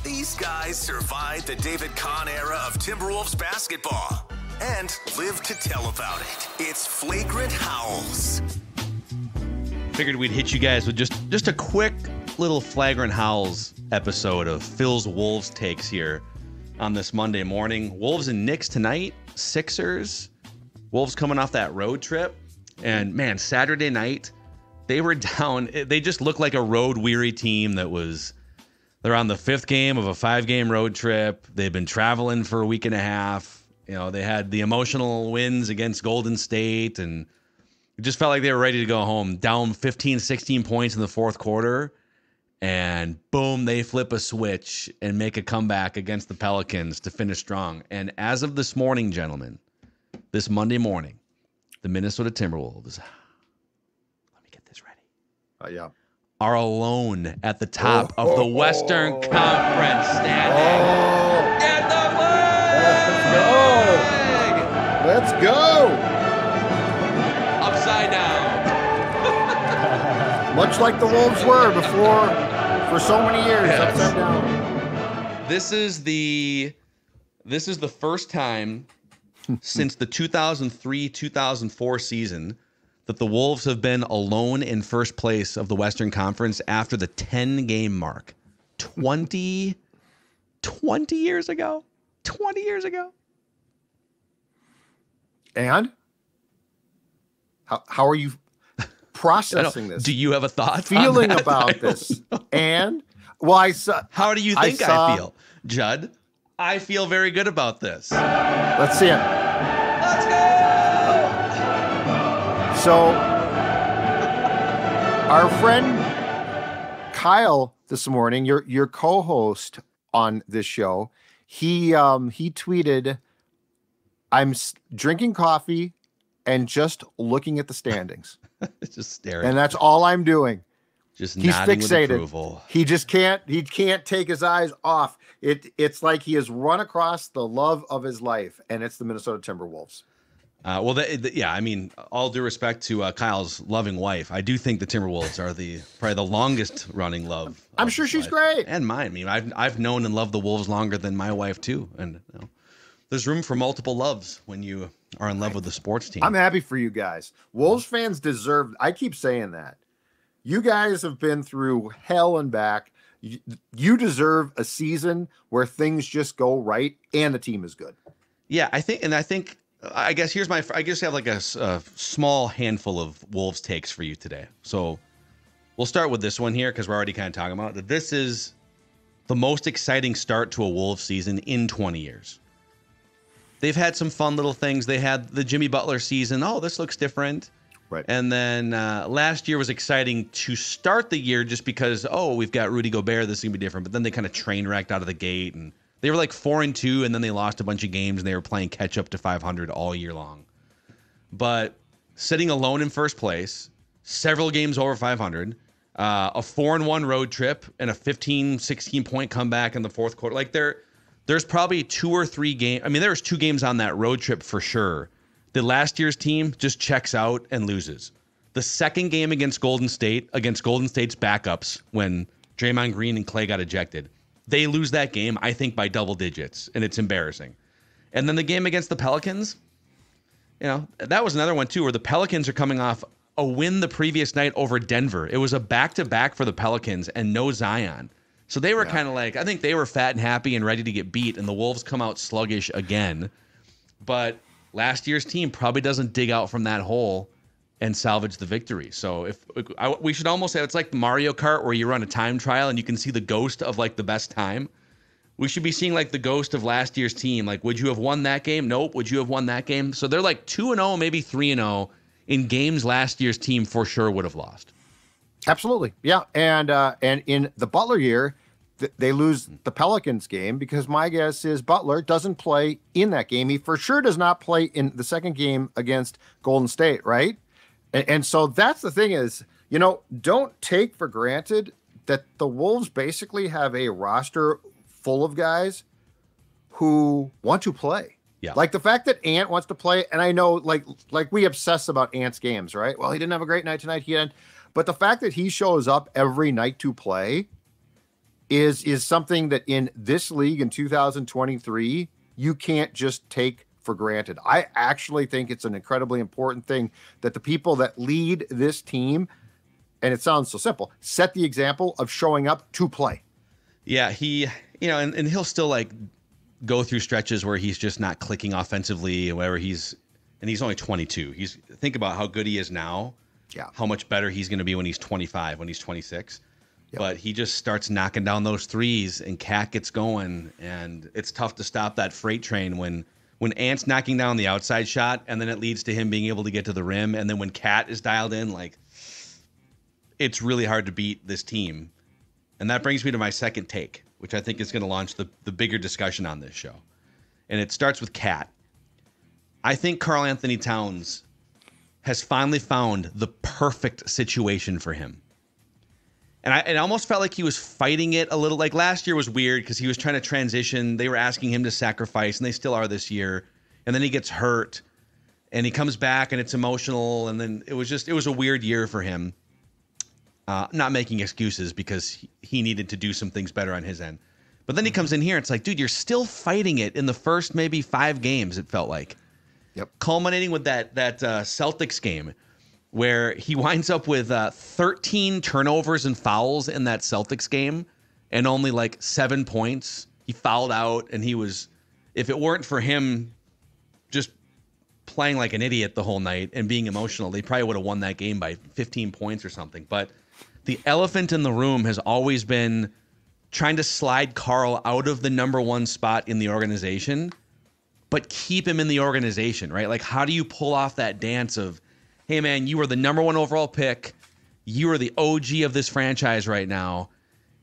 These guys survived the David Kahn era of Timberwolves basketball and live to tell about it. It's Flagrant Howls. Figured we'd hit you guys with just a quick little Flagrant Howls episode of Phil's Wolves takes here on this Monday morning. Wolves and Knicks tonight, Sixers. Wolves coming off that road trip. And man, Saturday night, they were down. They just looked like a road-weary team they're on the fifth game of a 5-game road trip. They've been traveling for a week and a half. You know, they had the emotional wins against Golden State, and it just felt like they were ready to go home. Down 15, 16 points in the fourth quarter, and boom, they flip a switch and make a comeback against the Pelicans to finish strong. And as of this morning, gentlemen, this Monday morning, the Minnesota Timberwolves, let me get this ready. Are alone at the top of the Western Conference standing. Get the flag! Let's go! Upside down. Much like the Wolves were before, for so many years, Yes. upside down. This is the first time since the 2003-2004 season that the Wolves have been alone in first place of the Western Conference after the 10-game mark. 20 years ago. 20 years ago. And how are you processing this? Do you have a thought? Feeling on that? about this? And well, I saw. How do you think I feel, Judd? I feel very good about this. Let's see it. Let's go! So, our friend Kyle this morning, your co-host on this show, he tweeted, "I'm drinking coffee and just looking at the standings." Just staring. And that's all I'm doing. Just He's nodding fixated. with approval. He just can't take his eyes off. It's like he has run across the love of his life, and it's the Minnesota Timberwolves. Yeah, I mean, all due respect to Kyle's loving wife, I do think the Timberwolves are probably the longest running love. I'm sure she's great. And mine. I mean, I've known and loved the Wolves longer than my wife too. And there's room for multiple loves when you are in love with the sports team. I'm happy for you guys. Wolves fans deserve. I keep saying that. You guys have been through hell and back. You deserve a season where things just go right and the team is good. Yeah, I guess I just have like a small handful of Wolves takes for you today. So we'll start with this one here because we're already kind of talking about it. This is the most exciting start to a Wolves season in 20 years. They've had some fun little things. They had the Jimmy Butler season. Oh, this looks different. Right. And then last year was exciting to start the year just because, we've got Rudy Gobert. This is going to be different. But then they kind of train wrecked out of the gate, and they were like 4-2, and then they lost a bunch of games, and they were playing catch up to 500 all year long. But sitting alone in first place, several games over 500, a 4-1 road trip, and a 15, 16-point comeback in the fourth quarter. Like there's probably 2 or 3 games. I mean, there was 2 games on that road trip for sure. The last year's team just checks out and loses. The second game against Golden State's backups when Draymond Green and Clay got ejected, they lose that game, I think, by double digits, and it's embarrassing. And then the game against the Pelicans, that was another one, too, where the Pelicans are coming off a win the previous night over Denver. It was a back-to-back for the Pelicans and no Zion. So they were kind of like, I think they were fat and happy and ready to get beat, and the Wolves come out sluggish again. But last year's team probably doesn't dig out from that hole and salvage the victory. So we should almost say it's like Mario Kart where you run a time trial and you can see the ghost of like the best time. We should be seeing like the ghost of last year's team. Like, would you have won that game? Nope. Would you have won that game? So they're like 2-0, maybe 3-0 in games last year's team for sure would have lost. Absolutely. Yeah. And in the Butler year, they lose the Pelicans game because my guess is Butler doesn't play in that game. He for sure does not play in the second game against Golden State, right? And so that's the thing is, don't take for granted that the Wolves basically have a roster full of guys who want to play. Yeah. Like the fact that Ant wants to play, and I know like we obsess about Ant's games, right? Well, he didn't have a great night tonight. But the fact that he shows up every night to play is something that in this league in 2023, you can't just take for granted. I actually think it's an incredibly important thing that the people that lead this team, and it sounds so simple, set the example of showing up to play. Yeah, he, and he'll still like go through stretches where he's just not clicking offensively and whatever. He's only 22. Think about how good he is now. Yeah. How much better he's going to be when he's 25, when he's 26. Yep. But he just starts knocking down those threes, and Cat gets going, and it's tough to stop that freight train when Ant's knocking down the outside shot, and then it leads to him being able to get to the rim, and then when Cat is dialed in, like, it's really hard to beat this team. And that brings me to my second take, which I think is going to launch the bigger discussion on this show. And it starts with Cat. I think Karl-Anthony Towns has finally found the perfect situation for him. And it almost felt like he was fighting it a little. Like last year was weird because he was trying to transition. They were asking him to sacrifice, and they still are this year. And then he gets hurt, and he comes back, and it's emotional. And then it was a weird year for him. Not making excuses because he needed to do some things better on his end. But then he comes in here, and it's like, dude, you're still fighting it in the first maybe 5 games, it felt like. Yep. Culminating with that Celtics game where he winds up with 13 turnovers and fouls in that Celtics game and only like 7 points. He fouled out, and if it weren't for him just playing like an idiot the whole night and being emotional, they probably would have won that game by 15 points or something. But the elephant in the room has always been trying to slide Karl out of the number 1 spot in the organization, but keep him in the organization, right? Like, how do you pull off that dance of, hey, man, you were the number 1 overall pick. You are the OG of this franchise right now.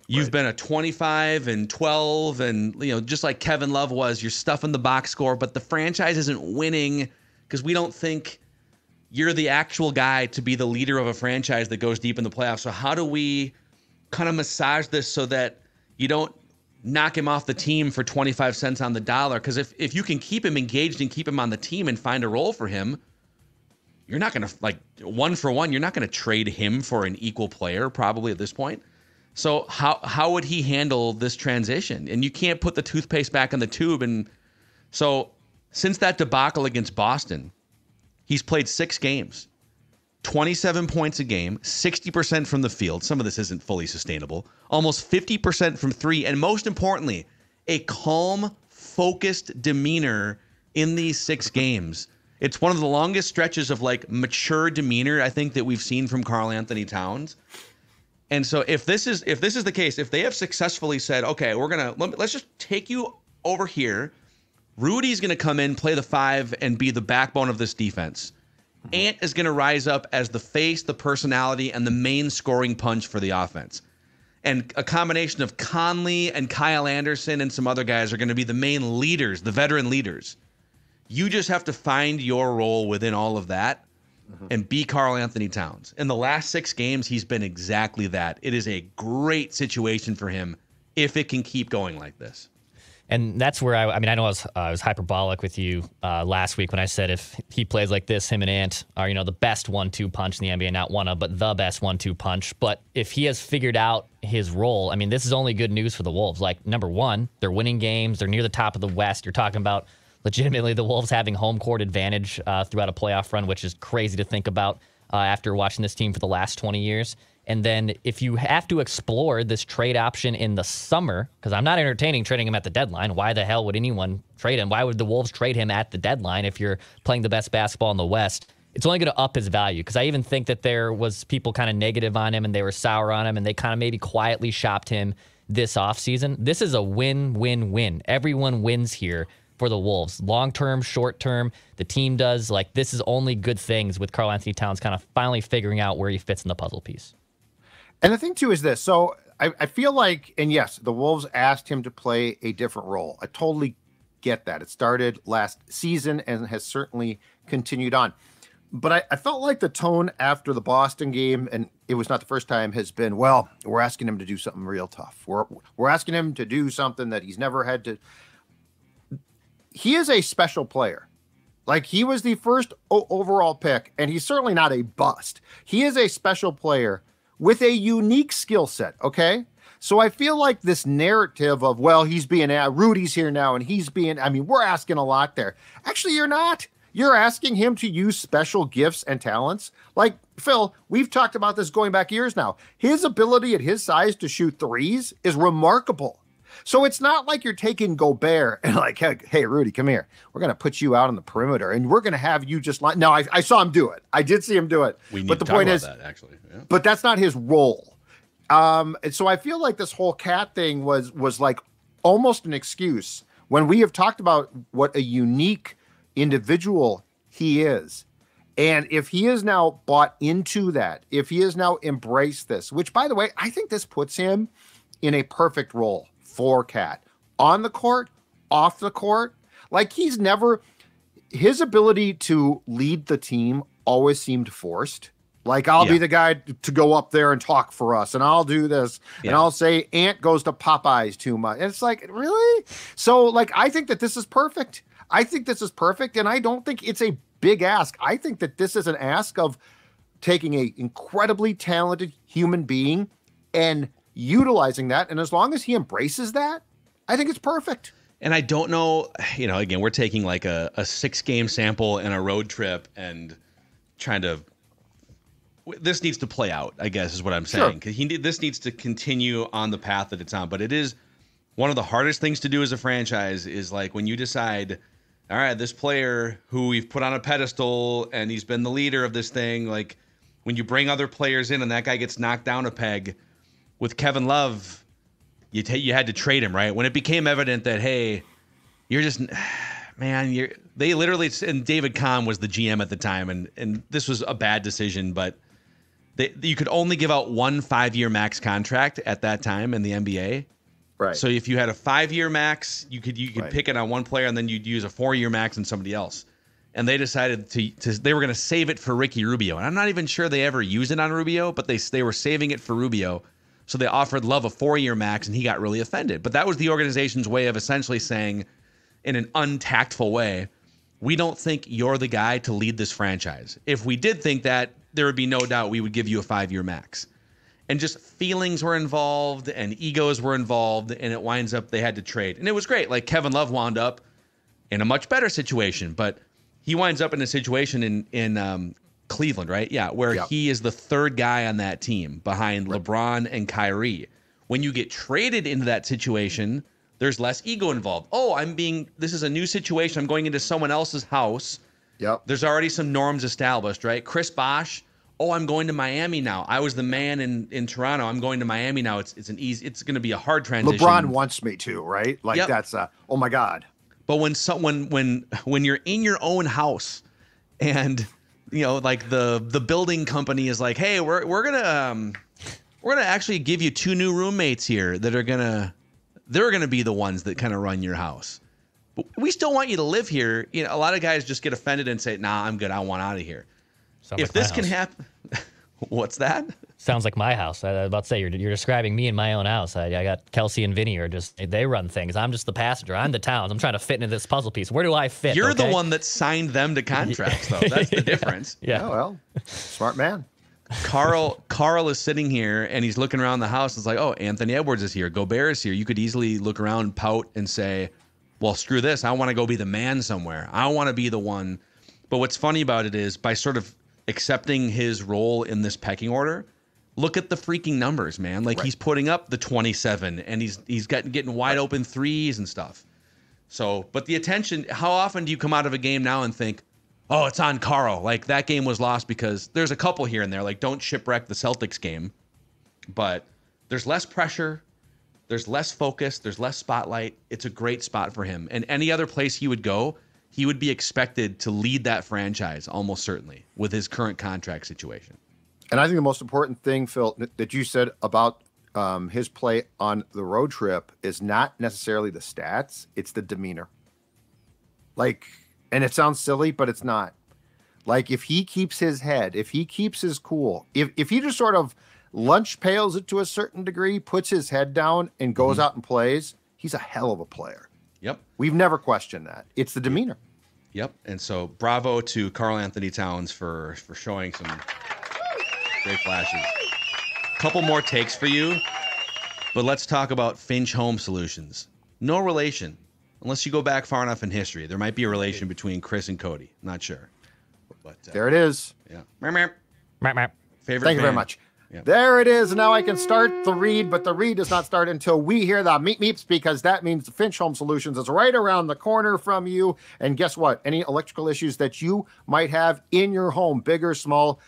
You've been a 25 and 12, and just like Kevin Love was, you're stuffing the box score, but the franchise isn't winning because we don't think you're the actual guy to be the leader of a franchise that goes deep in the playoffs. So how do we kind of massage this so that you don't knock him off the team for 25 cents on the dollar? Because if you can keep him engaged and keep him on the team and find a role for him, you're not going to, like, 1 for 1, you're not going to trade him for an equal player probably at this point. So how would he handle this transition? And you can't put the toothpaste back in the tube. And so since that debacle against Boston, he's played 6 games, 27 points a game, 60% from the field. Some of this isn't fully sustainable. Almost 50% from 3. And most importantly, a calm, focused demeanor in these 6 games. It's one of the longest stretches of like mature demeanor I think that we've seen from Karl-Anthony Towns. And so if this is the case, if they have successfully said, okay, let's just take you over here. Rudy's going to come in, play the 5, and be the backbone of this defense. Ant is going to rise up as the face, the personality, and the main scoring punch for the offense. And a combination of Conley and Kyle Anderson and some other guys are going to be the main leaders, the veteran leaders. You just have to find your role within all of that and be Karl-Anthony Towns. In the last 6 games, he's been exactly that. It is a great situation for him if it can keep going like this. And that's where I know I was hyperbolic with you last week when I said if he plays like this, him and Ant are, the best 1-2 punch in the NBA, not one of, but the best 1-2 punch. But if he has figured out his role, this is only good news for the Wolves. Like, number 1, they're winning games. They're near the top of the West. You're talking about legitimately the Wolves having home court advantage throughout a playoff run, which is crazy to think about after watching this team for the last 20 years. And then if you have to explore this trade option in the summer, because I'm not entertaining trading him at the deadline. Why the hell would anyone trade him? Why would the Wolves trade him at the deadline if you're playing the best basketball in the West? It's only going to up his value, because I even think that there was people kind of negative on him and they were sour on him and they kind of maybe quietly shopped him this offseason. This is a win-win-win. Everyone wins here for the Wolves. Long-term, short-term, the team does. Like, this is only good things with Karl-Anthony Towns kind of finally figuring out where he fits in the puzzle piece. And the thing, too, is this. So I feel like, and yes, the Wolves asked him to play a different role. I totally get that. It started last season and has certainly continued on. But I felt like the tone after the Boston game, and it was not the first time, has been, well, we're asking him to do something real tough. We're asking him to do something that he's never had to. He is a special player. Like, he was the first overall pick, and he's certainly not a bust. He is a special player with a unique skill set, okay? So I feel like this narrative of, well, he's being, Rudy's here now and he's being, I mean, we're asking a lot there. Actually, you're not. You're asking him to use special gifts and talents. Like, Phil, we've talked about this going back years now. His ability at his size to shoot threes is remarkable. So it's not like you're taking Gobert and like, hey, Rudy, come here. We're going to put you out on the perimeter and we're going to have you just like, no, I saw him do it. I did see him do it. We need but to the talk point about is, that, actually. Yeah. But that's not his role. And so I feel like this whole Cat thing was like almost an excuse when we have talked about what a unique individual he is. And if he is now bought into that, if he has now embraced this, which, by the way, I think this puts him in a perfect role for Cat on the court, off the court. Like, he's never, his ability to lead the team always seemed forced. Like, I'll be the guy to go up there and talk for us, and I'll do this, and I'll say Ant goes to Popeyes too much. And it's like, really? So, like, I think that this is perfect. I think this is perfect, and I don't think it's a big ask. I think that this is an ask of taking a incredibly talented human being and utilizing that. And as long as he embraces that, I think it's perfect. And I don't know, again, we're taking like a 6-game sample and a road trip and trying to, this needs to play out, I guess is what I'm saying. Because this needs to continue on the path that it's on. But it is one of the hardest things to do as a franchise is like when you decide, all right, this player who we've put on a pedestal and he's been the leader of this thing, like when you bring other players in and that guy gets knocked down a peg, with Kevin Love, you had to trade him, right? When it became evident that, hey, you're just, man, they literally, and David Kahn was the GM at the time, and this was a bad decision, but you could only give out one 5-year max contract at that time in the NBA. Right. So if you had a 5-year max, you could pick it on one player, and then you'd use a 4-year max on somebody else. And they decided they were going to save it for Ricky Rubio. And I'm not even sure they ever used it on Rubio, but they were saving it for Rubio. So they offered Love a 4-year max, and he got really offended. But that was the organization's way of essentially saying, in an untactful way, we don't think you're the guy to lead this franchise. If we did think that, there would be no doubt we would give you a 5-year max. And just feelings were involved and egos were involved, and it winds up they had to trade. And it was great. Like, Kevin Love wound up in a much better situation, but he winds up in a situation in Cleveland, right? Yeah, where he is the third guy on that team behind LeBron and Kyrie. When you get traded into that situation, there's less ego involved. Oh, this is a new situation. I'm going into someone else's house. Yep. There's already some norms established, right? Chris Bosh, I'm going to Miami now. I was the man in Toronto. I'm going to Miami now. It's going to be a hard transition. LeBron wants me to, right? Like that's oh my God. But when you're in your own house and like the building company is like, hey, we're gonna actually give you 2 new roommates here that they're gonna be the ones that kind of run your house. But we still want you to live here. A lot of guys just get offended and say, nah, I'm good. I want out of here. Sounds if like this can happen, what's that? Sounds like my house. I was about to say, you're describing me in my own house. I got Kelsey and Vinny they run things. I'm just the passenger. I'm the Towns. I'm trying to fit into this puzzle piece. Where do I fit? You're the one that signed them to contracts, though. That's the difference. Yeah. Oh, well, smart man. Karl is sitting here and he's looking around the house. It's like, oh, Anthony Edwards is here. Gobert is here. You could easily look around, pout, and say, well, screw this. I want to go be the man somewhere. I want to be the one. But what's funny about it is by sort of accepting his role in this pecking order, look at the freaking numbers, man. Like he's putting up the 27 and he's getting wide open threes and stuff. So, but the attention, how often do you come out of a game now and think, oh, it's on Karl. Like that game was lost because there's a couple here and there. Like don't shipwreck the Celtics game. But there's less pressure. There's less focus. There's less spotlight. It's a great spot for him. And any other place he would go, he would be expected to lead that franchise almost certainly with his current contract situation. And I think the most important thing, Phil, that you said about his play on the road trip is not necessarily the stats, it's the demeanor. Like, and it sounds silly, but it's not. Like, if he keeps his head, if he keeps his cool, if he just sort of lunch pails it to a certain degree, puts his head down and goes out and plays, he's a hell of a player. Yep. We've never questioned that. It's the demeanor. Yep. And so bravo to Karl-Anthony Towns for showing some great flashes. Couple more takes for you. But let's talk about Finch Home Solutions. No relation, unless you go back far enough in history. There might be a relation between Chris and Cody. Not sure. But there it is. Yeah. Favorite Thank you very much. Yep. There it is. Now I can start the read, but the read does not start until we hear the meep meeps, because that means the Finch Home Solutions is right around the corner from you. And guess what? Any electrical issues that you might have in your home, big or small,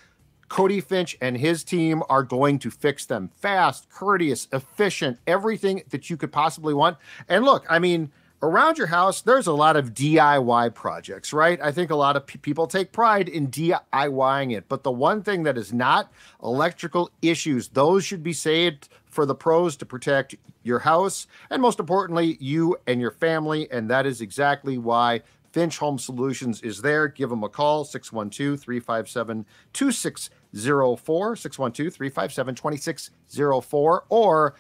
Cody Finch and his team are going to fix them fast, courteous, efficient, everything that you could possibly want. And look, I mean, around your house, there's a lot of DIY projects, right? I think a lot of people take pride in DIYing it. But the one thing that is not electrical issues, those should be saved for the pros to protect your house. And most importantly, you and your family. And that is exactly why Finch Home Solutions is there. Give them a call, 612-357-2604, 612-357-2604, or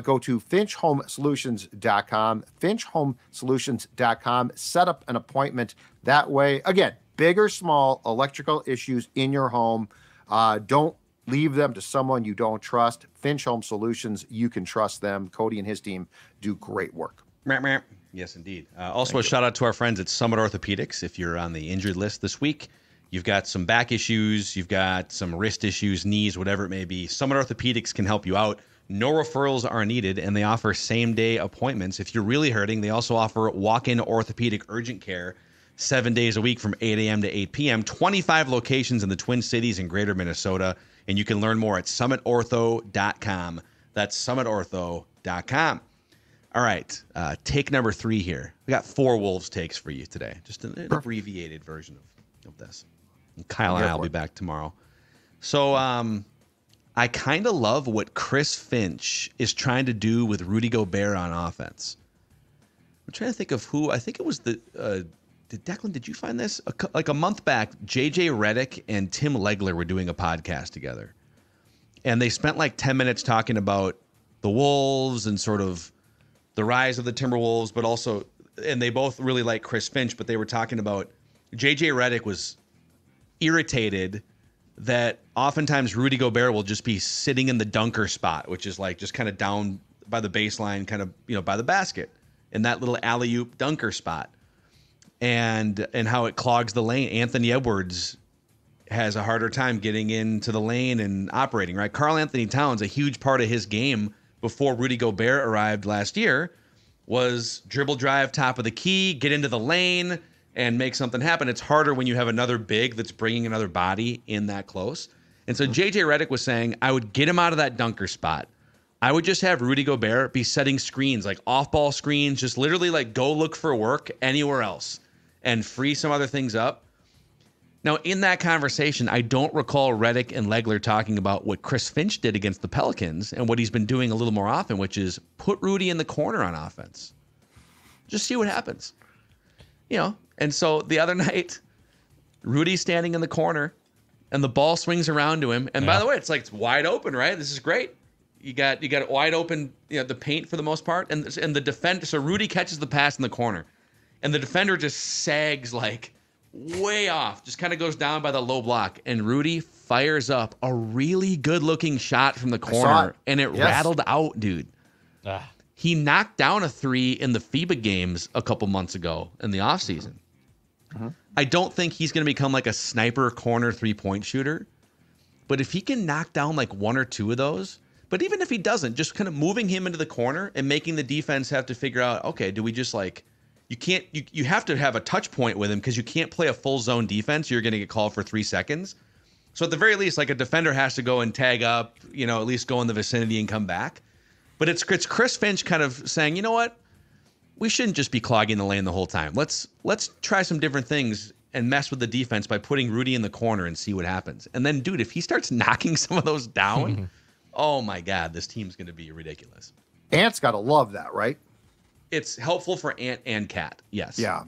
go to finchhomesolutions.com, finchhomesolutions.com. Set up an appointment that way. Again, big or small electrical issues in your home, don't leave them to someone you don't trust. Finch Home Solutions, you can trust them. Cody and his team do great work. Yes, indeed. Also, a shout out to our friends at Summit Orthopedics. If you're on the injured list this week, you've got some back issues, you've got some wrist issues, knees, whatever it may be, Summit Orthopedics can help you out. No referrals are needed, and they offer same-day appointments. If you're really hurting, they also offer walk-in orthopedic urgent care 7 days a week from 8 a.m. to 8 p.m., 25 locations in the Twin Cities and greater Minnesota, and you can learn more at summitortho.com. That's summitortho.com. All right, take number 3 here. We got 4 Wolves takes for you today, just an abbreviated version of this. And Kyle and I will be back tomorrow. So, I kind of love what Chris Finch is trying to do with Rudy Gobert on offense. I'm trying to think of who. I think it was Declan, did you find this? Like a month back, JJ Redick and Tim Legler were doing a podcast together. And they spent like 10 minutes talking about the Wolves and sort of the rise of the Timberwolves, but also, and they both really like Chris Finch, but they were talking about JJ Redick was irritated that oftentimes Rudy Gobert will just be sitting in the dunker spot, which is like just kind of down by the baseline, kind of, by the basket, in that little alley-oop dunker spot, and how it clogs the lane. Anthony Edwards has a harder time getting into the lane and operating, right? Karl-Anthony Towns, a huge part of his game before Rudy Gobert arrived last year, was dribble drive, top of the key, get into the lane, and make something happen. It's harder when you have another big that's bringing another body in that close. And so JJ Redick was saying, I would get him out of that dunker spot. I would just have Rudy Gobert be setting screens, like off-ball screens, just literally like go look for work anywhere else and free some other things up. Now, in that conversation, I don't recall Redick and Legler talking about what Chris Finch did against the Pelicans and what he's been doing a little more often, which is put Rudy in the corner on offense. Just see what happens. And so the other night, Rudy's standing in the corner, and the ball swings around to him. And by the way, it's wide open, right? This is great. You got it wide open, the paint for the most part, and the defender. So Rudy catches the pass in the corner, and the defender just sags like way off, just kind of goes down by the low block, and Rudy fires up a really good-looking shot from the corner, and it rattled out, dude. He knocked down a 3 in the FIBA games a couple months ago in the offseason. I don't think he's going to become like a sniper corner 3-point shooter, but if he can knock down like 1 or 2 of those, but even if he doesn't, just kind of moving him into the corner and making the defense have to figure out, okay, do we just you have to have a touch point with him because you can't play a full zone defense. You're going to get called for 3 seconds. So at the very least, like a defender has to go and tag up, at least go in the vicinity and come back. But it's Chris Finch kind of saying, you know what? We shouldn't just be clogging the lane the whole time. Let's try some different things and mess with the defense by putting Rudy in the corner and see what happens. And then, dude, if he starts knocking some of those down, oh my God, this team's going to be ridiculous. Ant's got to love that, right? It's helpful for Ant and Cat. Yes. Yeah.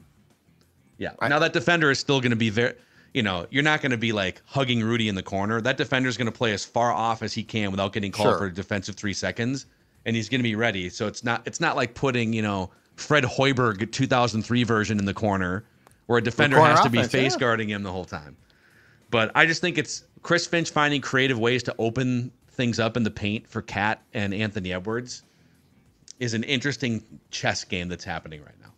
Now that defender is still going to be very, you're not going to be like hugging Rudy in the corner. That defender is going to play as far off as he can without getting called for a defensive 3 seconds, and he's going to be ready. So it's not like putting, Fred Hoiberg 2003 version in the corner where a defender has to be face guarding him the whole time. But I just think it's Chris Finch finding creative ways to open things up in the paint for Cat and Anthony Edwards. is an interesting chess game that's happening right now.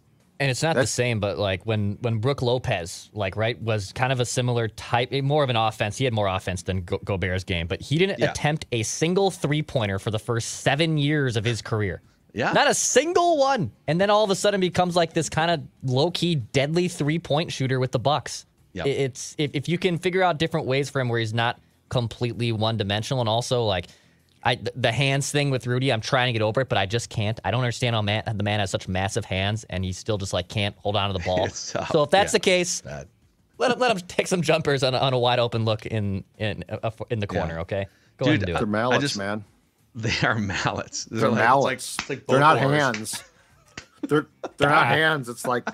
And it's not the same, but like when Brook Lopez, was kind of a similar type, more of an offense. He had more offense than Gobert's game, but he didn't attempt a single 3-pointer for the first 7 years of his career. Yeah. Not a single one. And then all of a sudden becomes like this kind of low-key, deadly 3-point shooter with the Bucks. Yep. It's if you can figure out different ways for him where he's not completely one-dimensional, and also like the hands thing with Rudy, I'm trying to get over it, but I just can't. I don't understand how the man has such massive hands, and he still just like can't hold on to the ball. So if that's the case, let him take some jumpers on a wide open look in the corner. Okay, go ahead and do it. They're mallets, man. They are mallets. They're mallets. It's like they're not oars. hands. They're not hands. It's like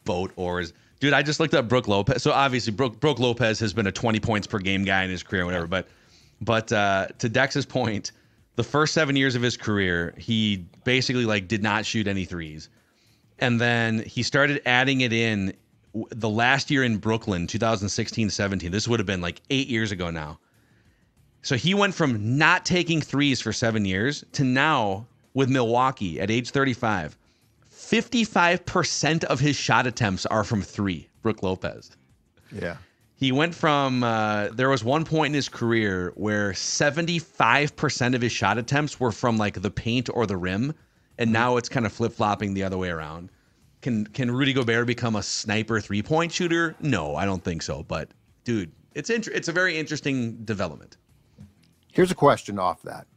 boat oars. Dude, I just looked up Brook Lopez. So obviously Brook Lopez has been a 20 points per game guy in his career, whatever. But to Dex's point, the first 7 years of his career, he basically like did not shoot any threes. And then he started adding it in the last year in Brooklyn, 2016-17. This would have been like 8 years ago now. So he went from not taking threes for 7 years to now with Milwaukee at age 35. 55% of his shot attempts are from three, Brook Lopez. Yeah. He went from, there was one point in his career where 75% of his shot attempts were from like the paint or the rim. And now it's kind of flip-flopping the other way around. Can Rudy Gobert become a sniper 3-point shooter? No, I don't think so. But dude, it's a very interesting development. Here's a question off that.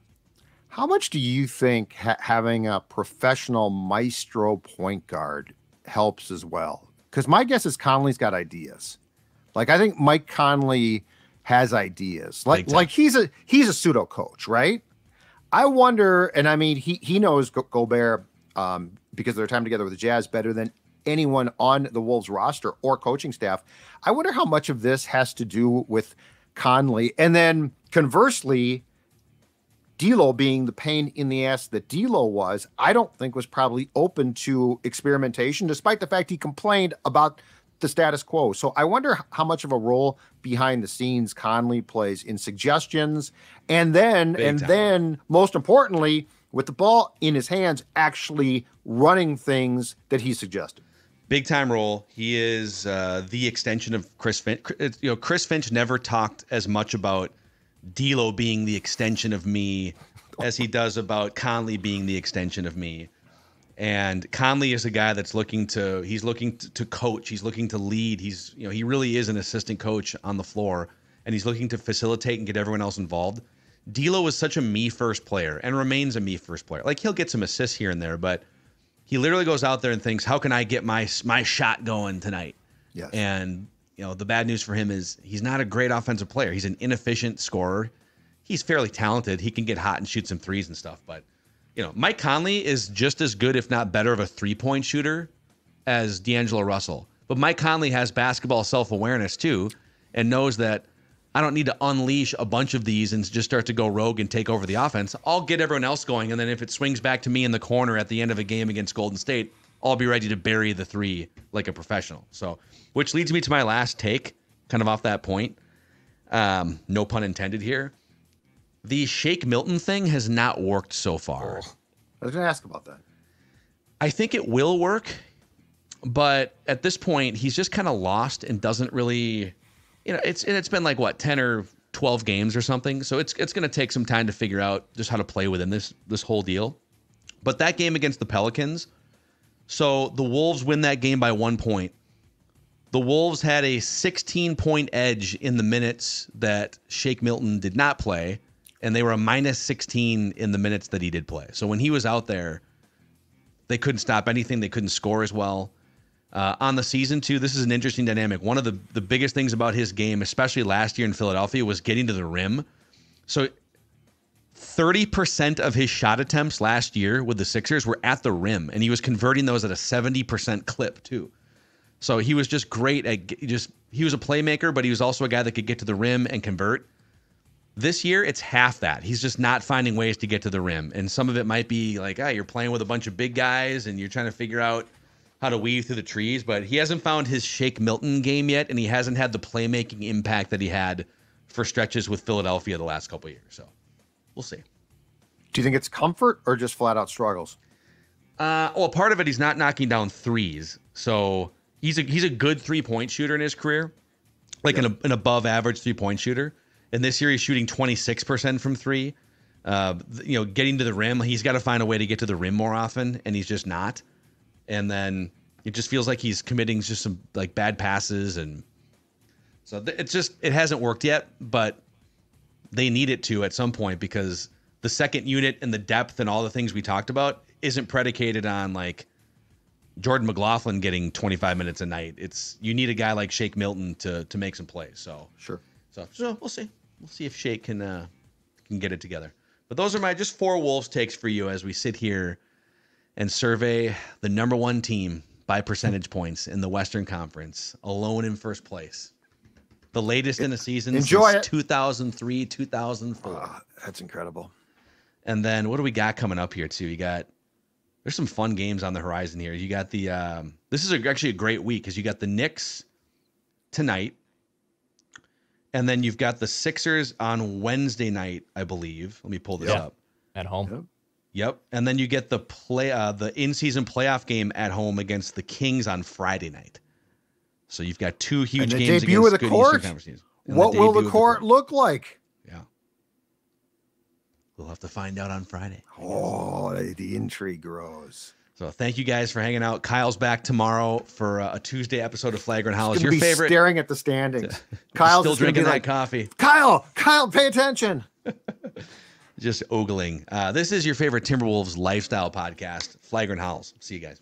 How much do you think having a professional maestro point guard helps as well? Because my guess is Conley's got ideas. Like, I think Mike Conley has ideas. Like he's a pseudo coach, right? I wonder, and I mean, he knows Gobert because of their time together with the Jazz better than anyone on the Wolves roster or coaching staff. I wonder how much of this has to do with Conley. And then conversely, D'Lo, being the pain in the ass that D'Lo was, I don't think was probably open to experimentation, despite the fact he complained about the status quo. So I wonder how much of a role behind the scenes Conley plays in suggestions, and then most importantly, with the ball in his hands, actually running things that he suggested. Big time role. He is the extension of Chris Finch. Chris Finch never talked as much about D'Lo being the extension of me as he does about Conley being the extension of me. And Conley is a guy that's looking to coach. He's looking to lead. He really is an assistant coach on the floor, and he's looking to facilitate and get everyone else involved. D'Lo is such a me first player and remains a me first player. Like, he'll get some assists here and there, but he literally goes out there and thinks, how can I get my shot going tonight? Yes. And the bad news for him is he's not a great offensive player. He's an inefficient scorer. He's fairly talented. He can get hot and shoot some threes and stuff. But, Mike Conley is just as good, if not better, of a 3-point shooter as D'Angelo Russell. But Mike Conley has basketball self-awareness too, and knows that I don't need to unleash a bunch of these and just start to go rogue and take over the offense. I'll get everyone else going, and then if it swings back to me in the corner at the end of a game against Golden State, I'll be ready to bury the three like a professional. So, which leads me to my last take, kind of off that point. No pun intended here. The Shake Milton thing has not worked so far. I was going to ask about that. I think it will work, but at this point, he's just kind of lost and doesn't really, it's been like, 10 or 12 games or something. So it's going to take some time to figure out just how to play within this whole deal. But that game against the Pelicans, so the Wolves win that game by 1 point. The Wolves had a 16-point edge in the minutes that Shake Milton did not play, and they were a minus 16 in the minutes that he did play. So when he was out there, they couldn't stop anything. They couldn't score as well. On the season, too, this is an interesting dynamic. One of the biggest things about his game, especially last year in Philadelphia, was getting to the rim. So 30% of his shot attempts last year with the Sixers were at the rim, and he was converting those at a 70% clip, too. So he was just great at he was a playmaker, but he was also a guy that could get to the rim and convert. This year, it's half that. He's just not finding ways to get to the rim. And some of it might be like, you're playing with a bunch of big guys and you're trying to figure out how to weave through the trees. But he hasn't found his Shake Milton game yet, and he hasn't had the playmaking impact that he had for stretches with Philadelphia the last couple of years. So we'll see. Do you think it's comfort or just flat out struggles? Well, part of it, he's not knocking down threes. So he's a good 3-point shooter in his career, like an above average 3-point shooter. And this year he's shooting 26% from three. Getting to the rim, he's got to find a way to get to the rim more often, and he's just not. And then it just feels like he's committing just some like bad passes, and so it hasn't worked yet. But they need it to at some point, because the second unit and the depth and all the things we talked about isn't predicated on like Jordan McLaughlin getting 25 minutes a night. You need a guy like Shake Milton to make some plays. So sure. So we'll see. We'll see if Shake can get it together. But those are my just 4 Wolves takes for you as we sit here and survey the number 1 team by percentage points in the Western Conference, alone in first place. The latest in a season since 2003, 2004. That's incredible. And then what do we got coming up here too? There's some fun games on the horizon here. You got this is actually a great week, because you got the Knicks tonight, and then you've got the Sixers on Wednesday night, I believe. Let me pull this up. At home. Yep. And then you get the in-season playoff game at home against the Kings on Friday night. So you've got 2 huge games debut against of the good court. Eastern Conference teams. What will the court look like? Yeah. We'll have to find out on Friday. Oh, the intrigue grows. So thank you guys for hanging out. Kyle's back tomorrow for a Tuesday episode of Flagrant Howls. Your favorite? Staring at the standings. Kyle's still drinking that coffee. Kyle, pay attention. Just ogling. This is your favorite Timberwolves lifestyle podcast, Flagrant Howls. See you guys.